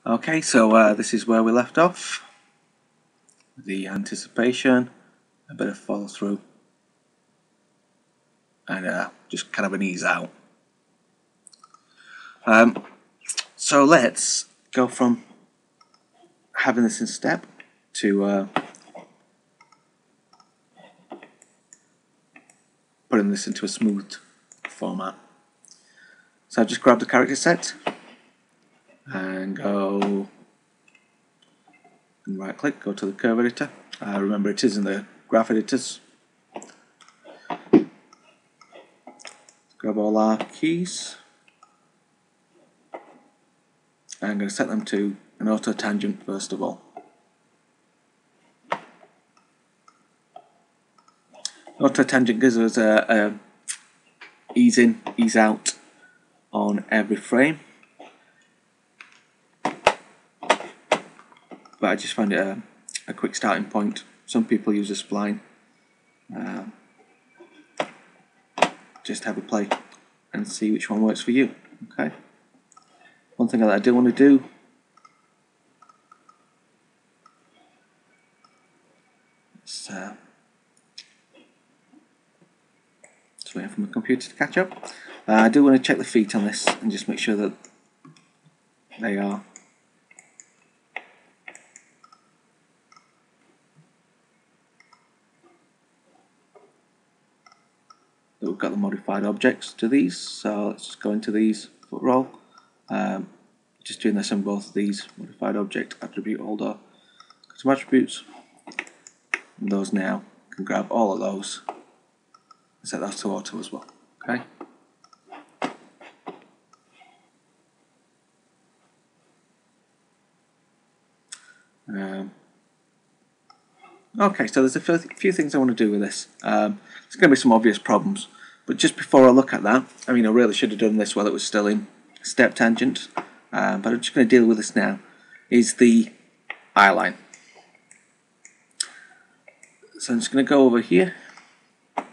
Okay, so this is where we left off. The anticipation, a bit of follow through, and just kind of an ease out. So let's go from having this in step to putting this into a smooth format. So I've just grabbed the character set and go and right click, go to the curve editor. Remember it is in the graph editors. Grab all our keys. I'm going to set them to an auto tangent first of all. Auto tangent gives us a ease in, ease out on every frame. But I just find it a quick starting point. Some people use a spline. Just have a play and see which one works for you. Okay. One thing that I do want to do is just waiting for my computer to catch up. I do want to check the feet on this and just make sure that they are we've got the modified objects to these. So let's just go into these foot roll. Just doing this on both of these modified object attribute holder. Go to attributes. And those now can grab all of those and set that to auto as well. Okay. Okay, so there's a few things I want to do with this. There's going to be some obvious problems, but just before I look at that, I mean, I really should have done this while it was still in step tangent, but I'm just going to deal with this now, is the eyeline. So I'm just going to go over here, and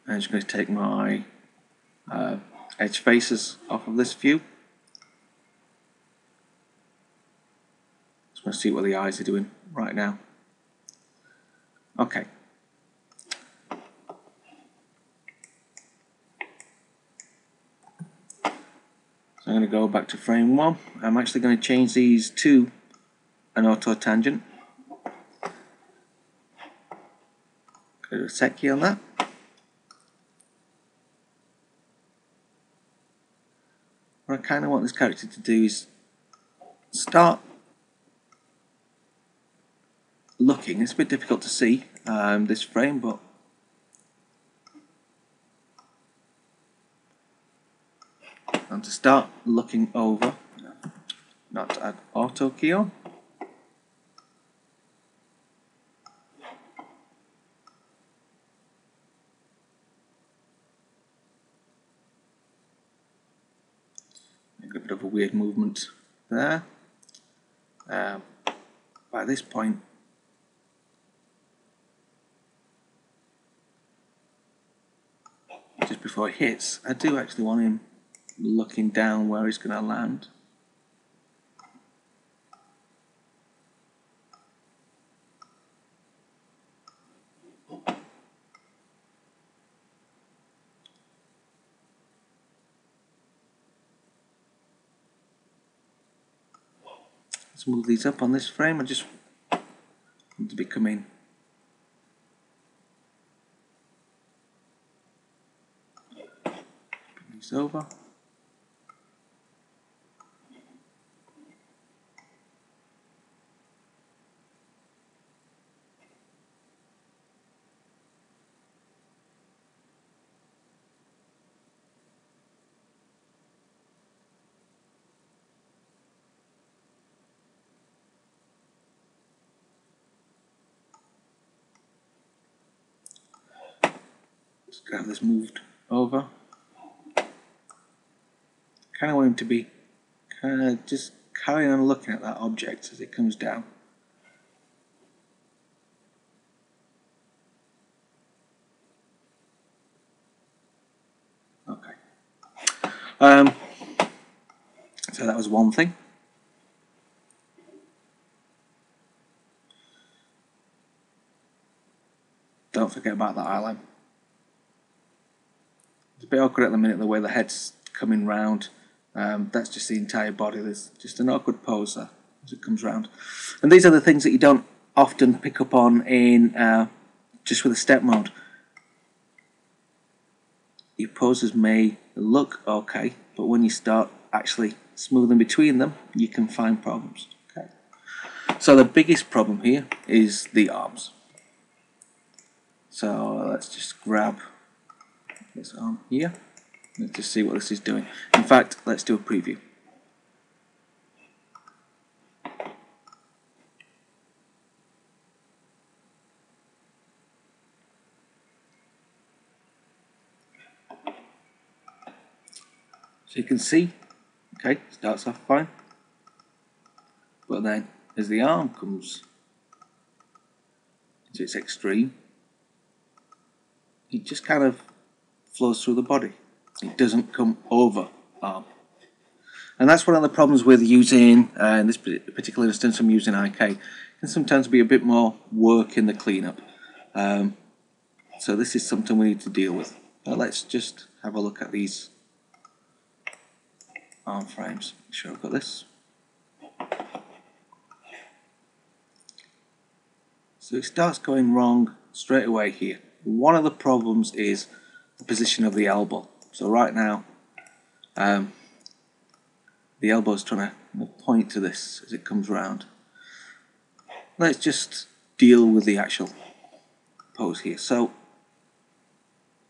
I'm just going to take my edge faces off of this view. Just want to see what the eyes are doing right now. Okay. So I'm going to go back to frame 1. I'm actually going to change these to an auto tangent. Go to a set key on that. What I kind of want this character to do is start looking. It's a bit difficult to see this frame, but and to start looking over, not to add auto key on. A bit of a weird movement there. By this point, just before he hits, I do actually want him looking down where he's going to land. Let's move these up on this frame. I just want to be coming these over. Just have this moved over. Kind of want him to be kind of just carrying on looking at that object as it comes down. Okay. So that was one thing. Don't forget about that eyeline. It's a bit awkward at the minute the way the head's coming round. That's just the entire body. There's just an awkward pose there as it comes round. And these are the things that you don't often pick up on in just with a step mode. Your poses may look okay, but when you start actually smoothing between them, you can find problems. Okay. So the biggest problem here is the arms. So let's just grab this arm here. Let's just see what this is doing. In fact, let's do a preview. So you can see, okay, starts off fine, but then as the arm comes to its extreme, it just kind of flows through the body. It doesn't come over arm. And that's one of the problems with using, in this particular instance I'm using IK, it can sometimes be a bit more work in the cleanup. So this is something we need to deal with. But let's just have a look at these arm frames. Make sure I've got this. So it starts going wrong straight away here. One of the problems is the position of the elbow. So right now, the elbow is trying to point to this as it comes round. Let's just deal with the actual pose here. So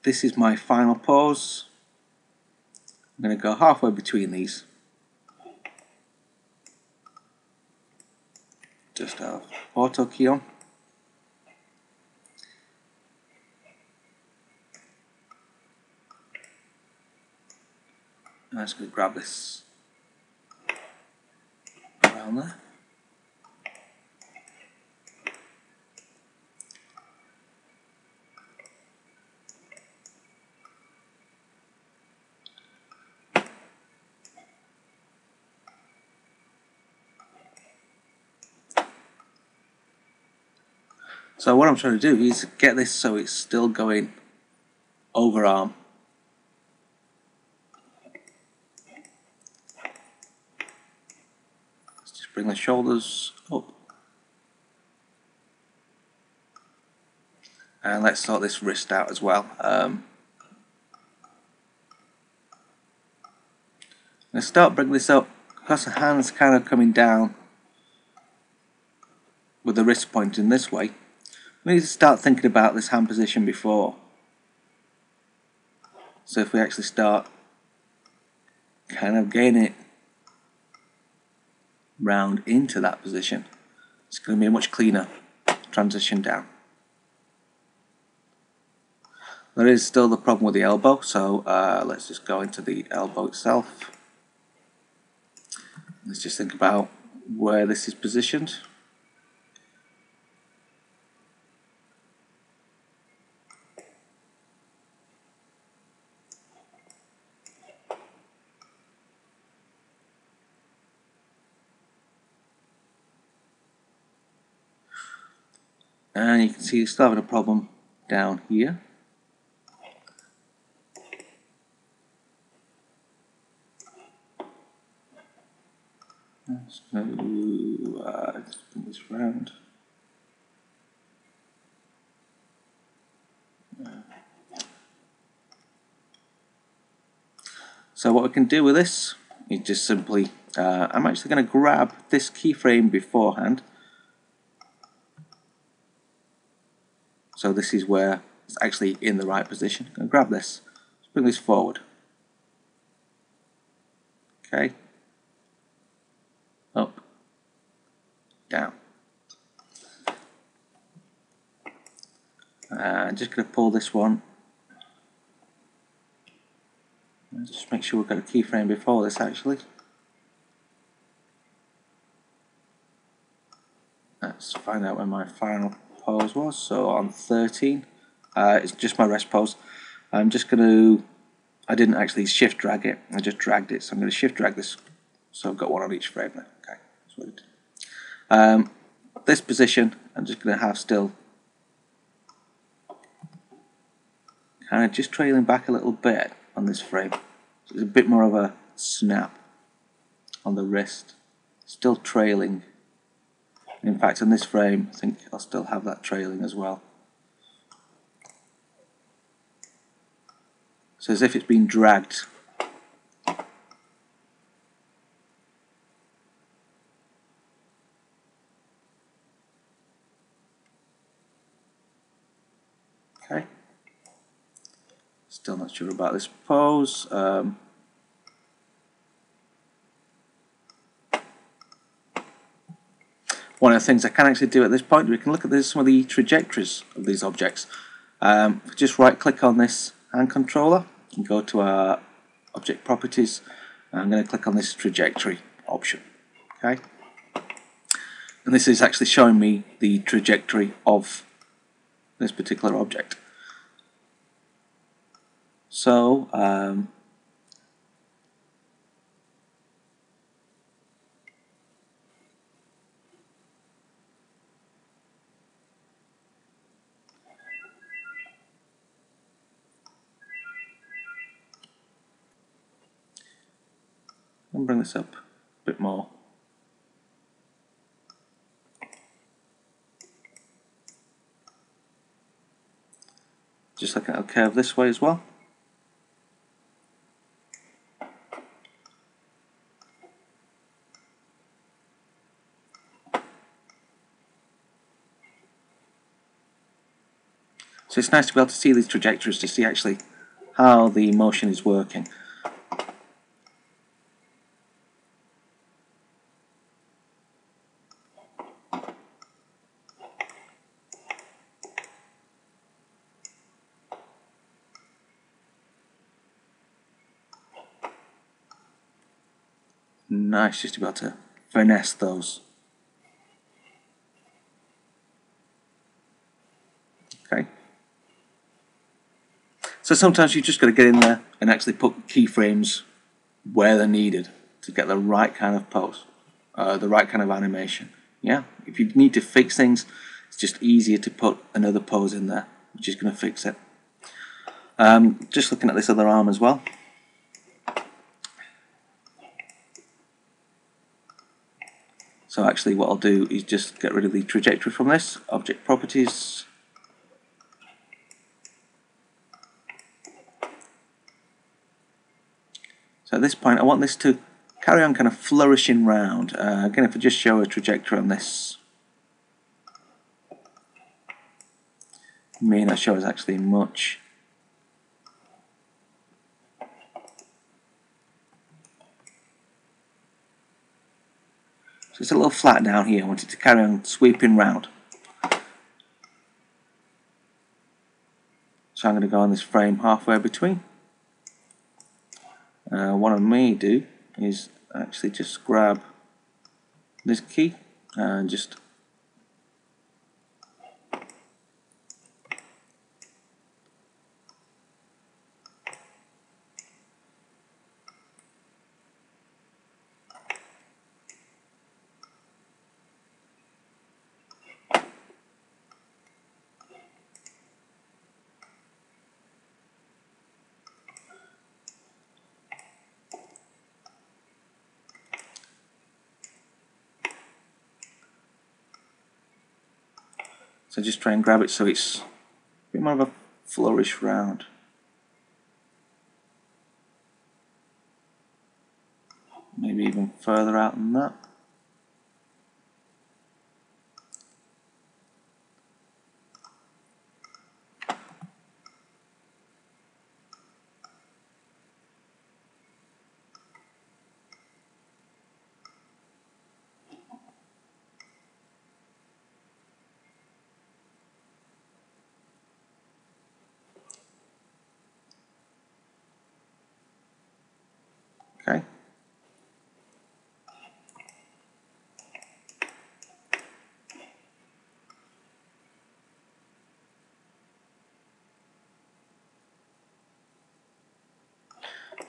this is my final pose. I'm going to go halfway between these. Just have auto key on. I'm just going to grab this around there. So what I'm trying to do is get this so it's still going over arm. Let's just bring the shoulders up. And let's sort this wrist out as well. I'm going to start bringing this up because the hand's kind of coming down with the wrist pointing this way. We need to start thinking about this hand position before. So if we actually start kind of getting it round into that position, it's going to be a much cleaner transition down. There is still the problem with the elbow, so let's just go into the elbow itself. Let's just think about where this is positioned. And you can see it's still having a problem down here. So just bring this round. So what we can do with this is just simply, I'm actually going to grab this keyframe beforehand. So this is where it's actually in the right position. I'm going to grab this, let's bring this forward. Okay. Up, down. I'm just going to pull this one. Just make sure we've got a keyframe before this actually. Let's find out when my final pose was. So on 13, it's just my rest pose. I'm just going to, I didn't actually shift drag it, I just dragged it. So I'm going to shift drag this So I've got one on each frame there. Okay, that's what it did. This position, I'm just going to have still kind of just trailing back a little bit on this frame. So it's a bit more of a snap on the wrist. Still trailing. In fact, on this frame, I think I'll still have that trailing as well. So as if it's been dragged. Okay. Still not sure about this pose. One of the things I can actually do at this point, we can look at some of the trajectories of these objects. Just right click on this hand controller and go to our object properties. I'm going to click on this trajectory option. Okay, and this is actually showing me the trajectory of this particular object. So I'll bring this up a bit more. Just looking at a curve this way as well. So it's nice to be able to see these trajectories to see actually how the motion is working. Nice just to be able to finesse those. Okay. So sometimes you just got to get in there and actually put keyframes where they're needed to get the right kind of pose, the right kind of animation. Yeah. If you need to fix things, it's just easier to put another pose in there, which is going to fix it. Just looking at this other arm as well. So actually what I'll do is just get rid of the trajectory from this, object properties. So at this point I want this to carry on kind of flourishing round. Again, if I just show a trajectory on this, it may not show us actually much. So it's a little flat down here. I want it to carry on sweeping round. So I'm going to go on this frame halfway between. What I may do is actually just grab this key and just just try and grab it so it's a bit more of a flourish round. Maybe even further out than that. Okay.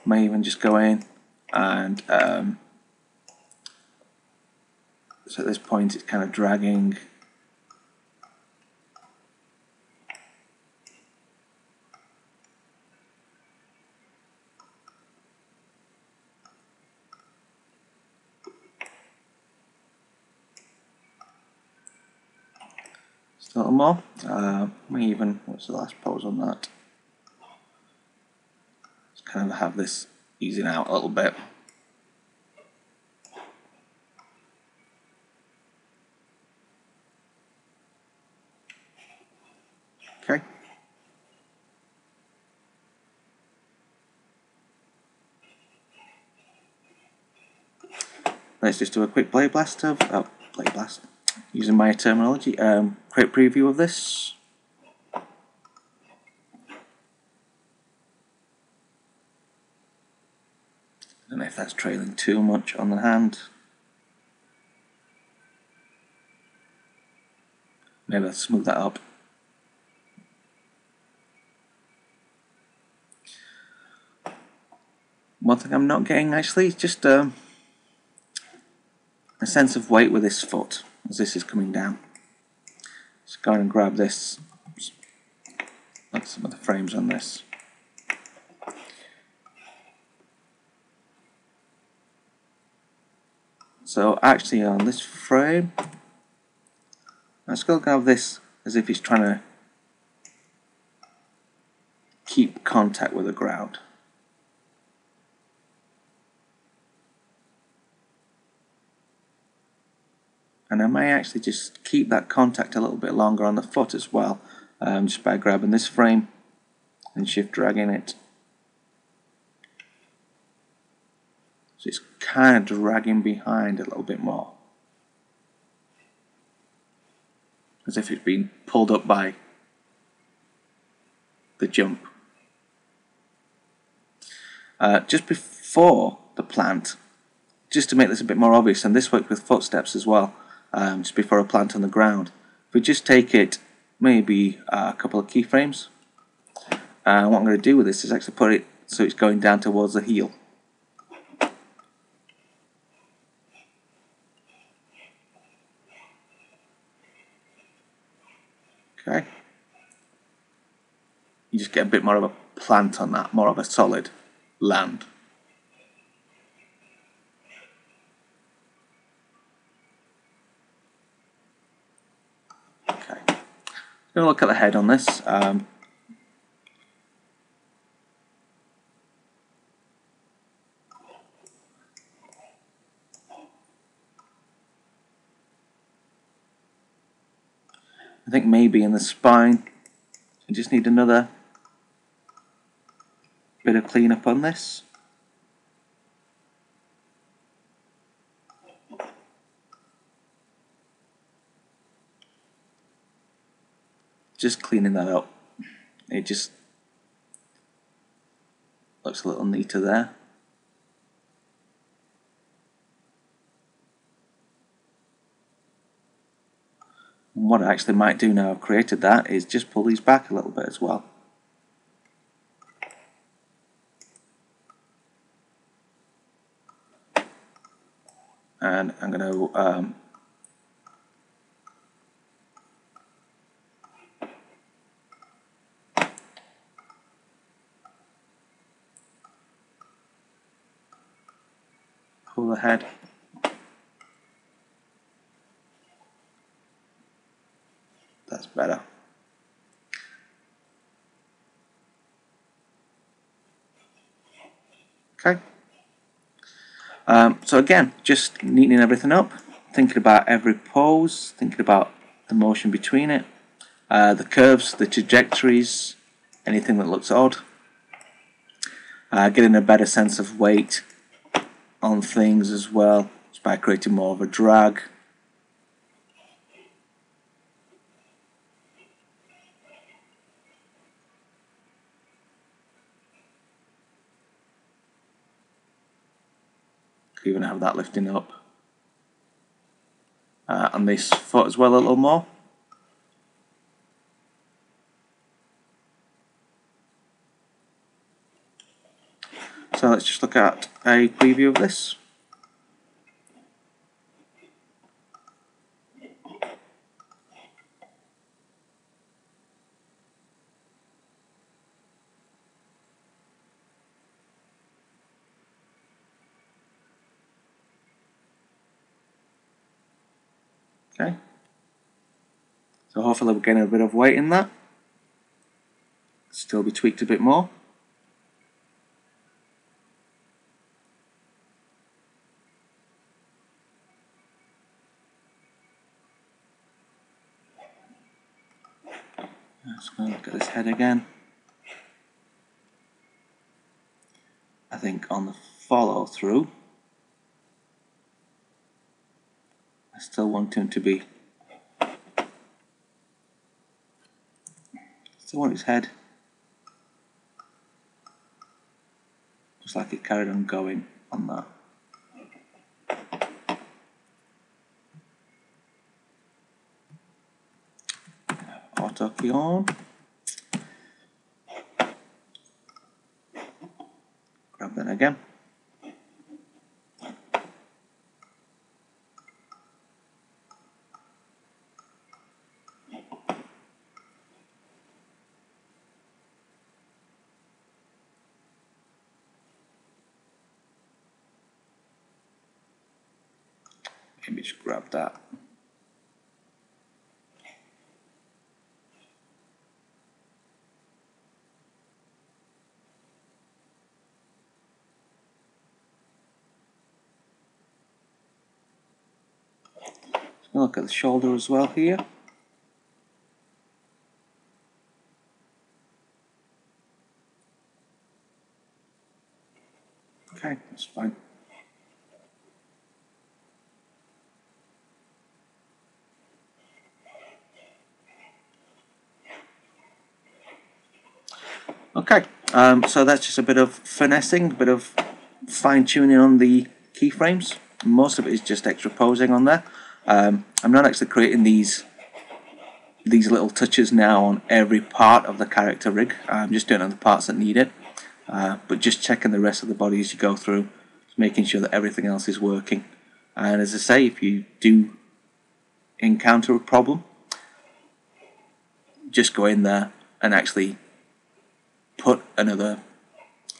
May even just go in and So at this point it's kind of dragging. Just a little more. What's the last pose on that? Just kind of have this easing out a little bit. Okay. Let's just do a quick play blast using my terminology. Quick preview of this. I don't know if that's trailing too much on the hand. Maybe I'll smooth that up. One thing I'm not getting actually is just a sense of weight with this foot as this is coming down. Just go and grab this. Look at some of the frames on this. So actually on this frame, I'm still going to have this as if it's trying to keep contact with the ground. And I may actually just keep that contact a little bit longer on the foot as well, just by grabbing this frame and shift dragging it. So it's kind of dragging behind a little bit more, as if it's been pulled up by the jump. Just before the plant, just to make this a bit more obvious, and this works with footsteps as well, just before a plant on the ground, if we just take it maybe a couple of keyframes, what I'm going to do with this is actually put it so it's going down towards the heel. Okay, you just get a bit more of a plant on that, more of a solid land. Okay, going to look at the head on this. I think maybe in the spine I just need another bit of cleanup on this. Just cleaning that up. It just looks a little neater there. And what I actually might do now I've created that is just pull these back a little bit as well. And I'm going to pull the head. That's better. Okay. So again, just neatening everything up, thinking about every pose, thinking about the motion between it, the curves, the trajectories, anything that looks odd, getting a better sense of weight on things as well, just by creating more of a drag. Even have that lifting up on this foot as well a little more. So let's just look at a preview of this. Okay. So hopefully we're getting a bit of weight in that. Still be tweaked a bit more. Let's go look at this head again. I think on the follow through, I still want him to be, still want his head, just like it carried on going on that. Auto key on. Grab that again. Maybe just grab that. Look at the shoulder as well here. Okay, that's fine. Okay, so that's just a bit of finessing, a bit of fine-tuning on the keyframes. Most of it is just extra posing on there. I'm not actually creating these little touches now on every part of the character rig. I'm just doing it on the parts that need it, but just checking the rest of the body as you go through, making sure that everything else is working. And as I say, if you do encounter a problem, just go in there and actually put another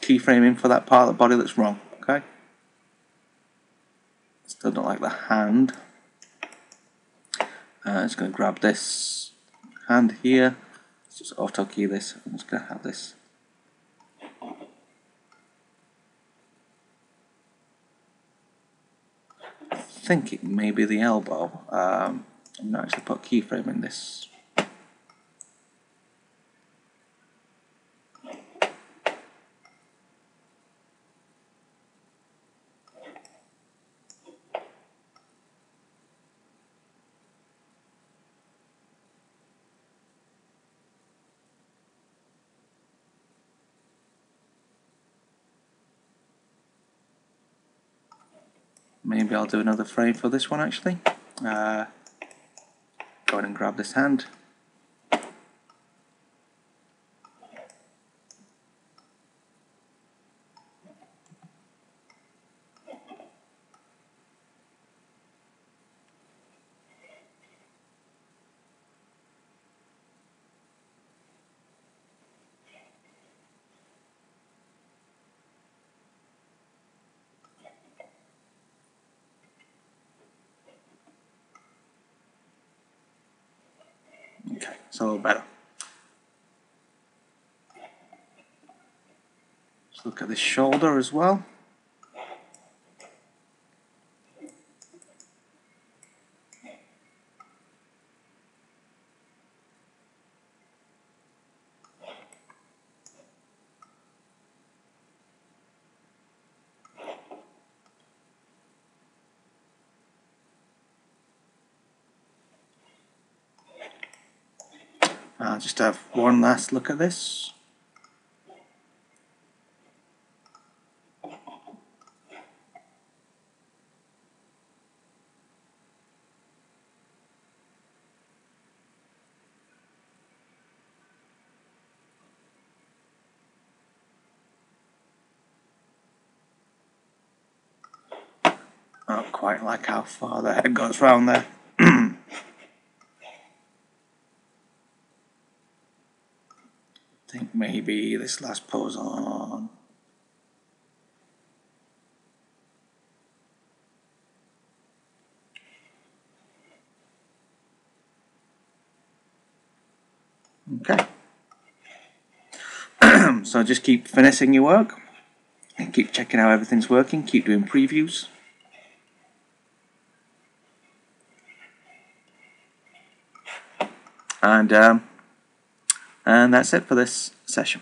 keyframe in for that part of the body that's wrong. Okay. Still don't like the hand. Just going to grab this hand here. Let's just auto key this. I'm just going to have this. I think it may be the elbow. I'm not actually put keyframe in this. Maybe I'll do another frame for this one actually. Go ahead and grab this hand. Okay, so better. Let's look at this shoulder as well. I'll just have one last look at this. I don't quite like how far the head goes round there. I think maybe this last pose on. Okay. So just keep finessing your work and keep checking how everything's working, keep doing previews. And that's it for this session.